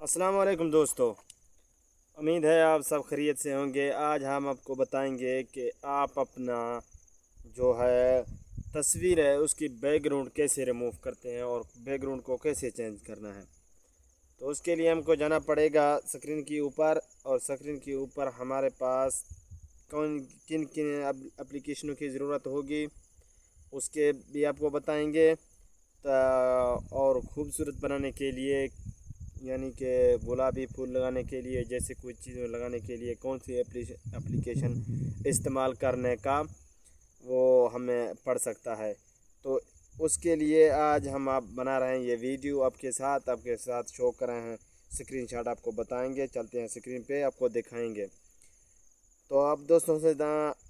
अस्सलाम वालेकुम दोस्तों। उम्मीद है आप सब खैरियत से होंगे। आज हम आपको बताएंगे कि आप अपना जो है तस्वीर है उसकी बैकग्राउंड कैसे रिमूव करते हैं और बैकग्राउंड को कैसे चेंज करना है। तो उसके लिए हमको जाना पड़ेगा स्क्रीन के ऊपर, और स्क्रीन के ऊपर हमारे पास कौन किन किन एप्लीकेशनों की ज़रूरत होगी उसके भी आपको बताएंगे। और ख़ूबसूरत बनाने के लिए, यानी कि गुलाबी फूल लगाने के लिए, जैसे कोई चीज़ लगाने के लिए कौन सी एप्लीकेशन इस्तेमाल करने का वो हमें पड़ सकता है। तो उसके लिए आज हम आप बना रहे हैं ये वीडियो आपके साथ शो कर रहे हैं। स्क्रीनशॉट आपको बताएंगे, चलते हैं स्क्रीन पे आपको दिखाएंगे। तो अब दोस्तों से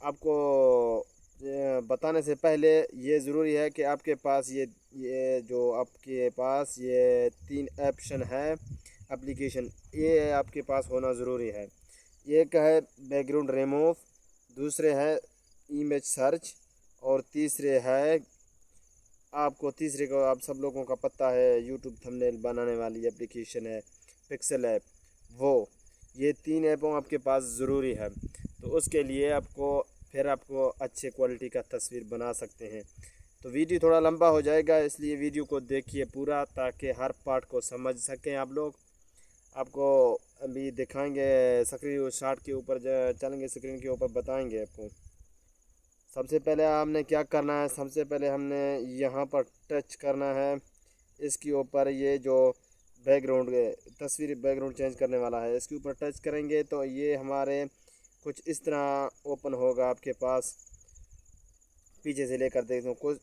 आपको बताने से पहले ये ज़रूरी है कि आपके पास ये जो आपके पास ये 3 ऑप्शन है एप्लीकेशन, ये आपके पास होना ज़रूरी है। एक है बैकग्राउंड रिमूव, दूसरे है इमेज सर्च, और तीसरे को आप सब लोगों का पता है यूट्यूब थंबनेल बनाने वाली एप्लीकेशन है पिक्सेल ऐप। वो ये 3 ऐपों आपके पास ज़रूरी है। तो उसके लिए आपको अच्छे क्वालिटी का तस्वीर बना सकते हैं। तो वीडियो थोड़ा लंबा हो जाएगा, इसलिए वीडियो को देखिए पूरा, ताकि हर पार्ट को समझ सकें आप लोग। आपको अभी दिखाएंगे स्क्रीन शॉट के ऊपर चलेंगे, स्क्रीन के ऊपर बताएंगे आपको। सबसे पहले हमने क्या करना है, सबसे पहले हमने यहाँ पर टच करना है इसके ऊपर। ये जो बैकग्राउंड तस्वीर बैकग्राउंड चेंज करने वाला है, इसके ऊपर टच करेंगे तो ये हमारे कुछ इस तरह ओपन होगा आपके पास। पीछे से लेकर देखते हो कुछ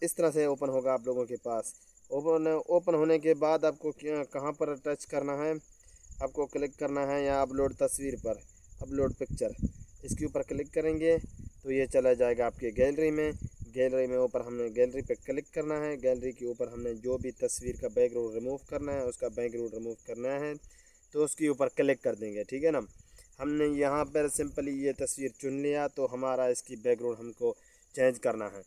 इस तरह से ओपन होगा आप लोगों के पास। ओपन होने के बाद आपको कहाँ पर टच करना है, आपको क्लिक करना है यहाँ अपलोड तस्वीर पर, अपलोड पिक्चर, इसके ऊपर क्लिक करेंगे तो ये चला जाएगा आपके गैलरी में। गैलरी में ऊपर हमने गैलरी पे क्लिक करना है। गैलरी के ऊपर हमने जो भी तस्वीर का बैकग्राउंड रिमूव करना है, उसका बैकग्राउंड रिमूव करना है तो उसके ऊपर क्लिक कर देंगे, ठीक है ना। हमने यहाँ पर सिंपली ये तस्वीर चुन लिया, तो हमारा इसकी बैकग्राउंड हमको चेंज करना है।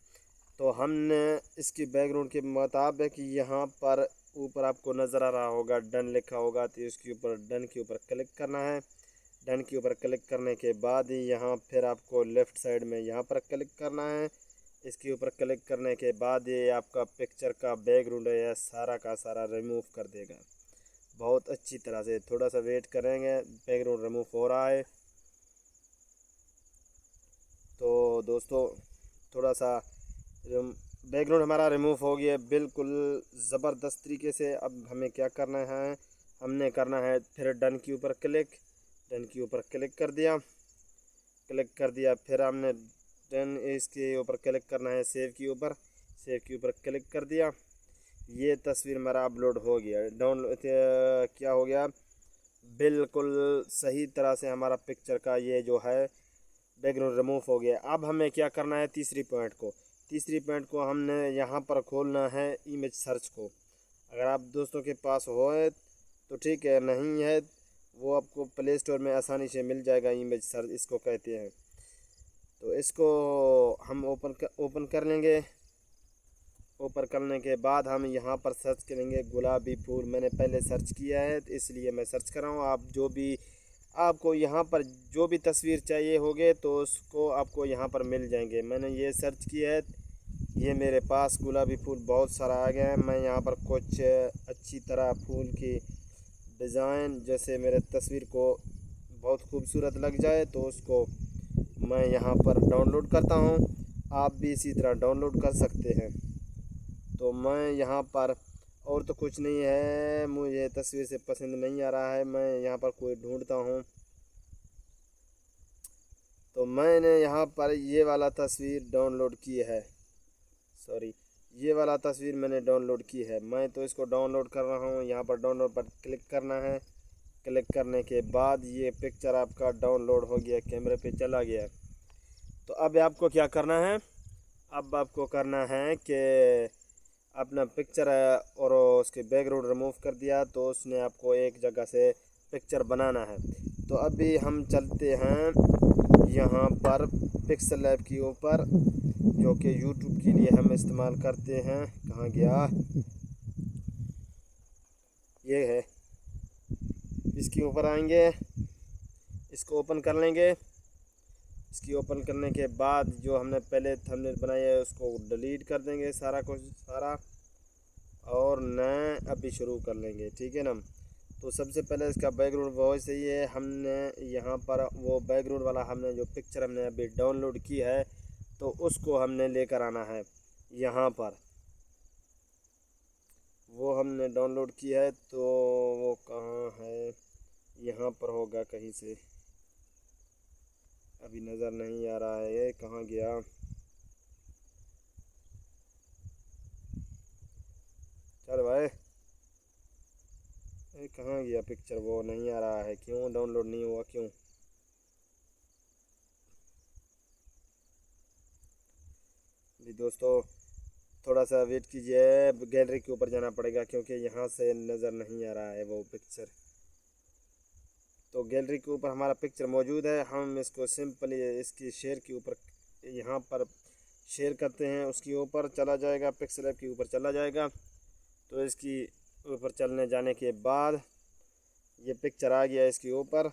तो हमने इसकी बैकग्राउंड के मुताबिक यहाँ पर ऊपर आपको नज़र आ रहा होगा डन लिखा होगा, तो इसके ऊपर डन के ऊपर क्लिक करना है। डन के ऊपर क्लिक करने के बाद यहाँ फिर आपको लेफ़्ट साइड में यहाँ पर क्लिक करना है। इसके ऊपर क्लिक करने के बाद ये आपका पिक्चर का बैकग्राउंड है यह सारा का सारा रिमूव कर देगा बहुत अच्छी तरह से। थोड़ा सा वेट करेंगे, बैकग्राउंड रिमूव हो रहा है। तो दोस्तों थोड़ा सा बैकग्राउंड हमारा रिमूव हो गया बिल्कुल ज़बरदस्त तरीके से। अब हमें क्या करना है, हमने करना है फिर डन के ऊपर क्लिक। डन के ऊपर क्लिक कर दिया, फिर हमने डन इसके ऊपर क्लिक करना है सेव के ऊपर। सेव के ऊपर क्लिक कर दिया, ये तस्वीर मेरा अपलोड हो गया, डाउनलोड क्या हो गया, बिल्कुल सही तरह से हमारा पिक्चर का ये जो है बैकग्राउंड रिमूव हो गया। अब हमें क्या करना है, तीसरी पॉइंट को हमने यहाँ पर खोलना है इमेज सर्च को। अगर आप दोस्तों के पास हो तो ठीक है, नहीं है वो आपको प्ले स्टोर में आसानी से मिल जाएगा। इमेज सर्च इसको कहते हैं। तो इसको हम ओपन कर लेंगे। ओपन करने के बाद हम यहाँ पर सर्च करेंगे गुलाबी फूल। मैंने पहले सर्च किया है तो इसलिए मैं सर्च कर रहा हूँ। आपको यहाँ पर जो भी तस्वीर चाहिए होगे तो उसको आपको यहाँ पर मिल जाएंगे। मैंने ये सर्च किया है, ये मेरे पास गुलाबी फूल बहुत सारा आ गया है। मैं यहाँ पर कुछ अच्छी तरह फूल की डिज़ाइन जैसे मेरे तस्वीर को बहुत खूबसूरत लग जाए तो उसको मैं यहाँ पर डाउनलोड करता हूँ। आप भी इसी तरह डाउनलोड कर सकते हैं। तो मैं यहाँ पर, और तो कुछ नहीं है, मुझे तस्वीर से पसंद नहीं आ रहा है, मैं यहाँ पर कोई ढूंढता हूँ। तो मैंने यहाँ पर ये वाला तस्वीर डाउनलोड की है, ये वाला तस्वीर मैंने डाउनलोड की है। मैं तो इसको डाउनलोड कर रहा हूँ। यहाँ पर डाउनलोड पर क्लिक करना है। क्लिक करने के बाद ये पिक्चर आपका डाउनलोड हो गया, कैमरे पे चला गया। तो अब आपको क्या करना है, अब आपको करना है कि अपना पिक्चर है और उसके बैकग्राउंड रिमूव कर दिया तो उसने आपको एक जगह से पिक्चर बनाना है। तो अभी हम चलते हैं यहाँ पर पिक्सेल ऐप के ऊपर, जो कि यूट्यूब के लिए हम इस्तेमाल करते हैं। कहाँ गया, ये है इसके ऊपर आएंगे, इसको ओपन कर लेंगे। इसकी ओपन करने के बाद जो हमने पहले थंबनेल बनाई है उसको डिलीट कर देंगे सारा कुछ सारा, और नए अभी शुरू कर लेंगे, ठीक है ना। तो सबसे पहले इसका बैकग्राउंड वॉइस सही है, हमने यहाँ पर वो बैकग्राउंड वाला हमने जो पिक्चर हमने अभी डाउनलोड की है तो उसको हमने लेकर आना है यहाँ पर। वो हमने डाउनलोड की है तो वो कहाँ है, यहाँ पर होगा कहीं से, अभी नज़र नहीं आ रहा है, ये कहाँ गया। चल भाई, ये कहाँ गया पिक्चर, वो नहीं आ रहा है, क्यों डाउनलोड नहीं हुआ, क्यों। जी दोस्तों थोड़ा सा वेट कीजिए, गैलरी के ऊपर जाना पड़ेगा क्योंकि यहाँ से नज़र नहीं आ रहा है वो पिक्चर। तो गैलरी के ऊपर हमारा पिक्चर मौजूद है, हम इसको सिंपली इसकी शेयर के ऊपर यहाँ पर शेयर करते हैं, उसके ऊपर चला जाएगा, पिक्सल ऐप के ऊपर चला जाएगा। तो इसकी ऊपर चलने जाने के बाद ये पिक्चर आ गया इसके ऊपर,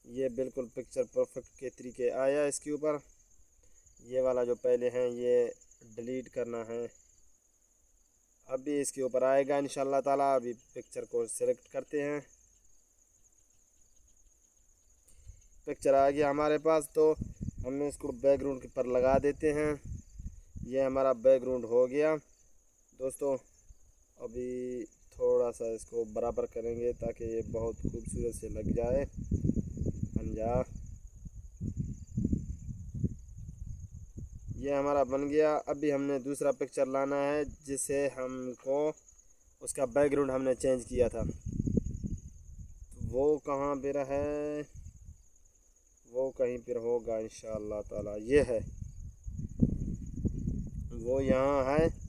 ये बिल्कुल पिक्चर परफेक्ट के तरीके आया इसके ऊपर। ये वाला जो पहले हैं ये डिलीट करना है, अभी इसके ऊपर आएगा इंशाल्लाह ताला। अभी पिक्चर को सिलेक्ट करते हैं, पिक्चर आ गया हमारे पास, तो हम इसको बैकग्राउंड के पर लगा देते हैं। ये हमारा बैकग्राउंड हो गया दोस्तों। अभी थोड़ा सा इसको बराबर करेंगे ताकि ये बहुत खूबसूरत से लग जाए, बन जा। ये हमारा बन गया। अभी हमने दूसरा पिक्चर लाना है जिसे हमको उसका बैकग्राउंड हमने चेंज किया था, तो वो कहाँ पर है, वो कहीं पर होगा इंशाअल्लाह ताला। ये है वो, यहाँ है।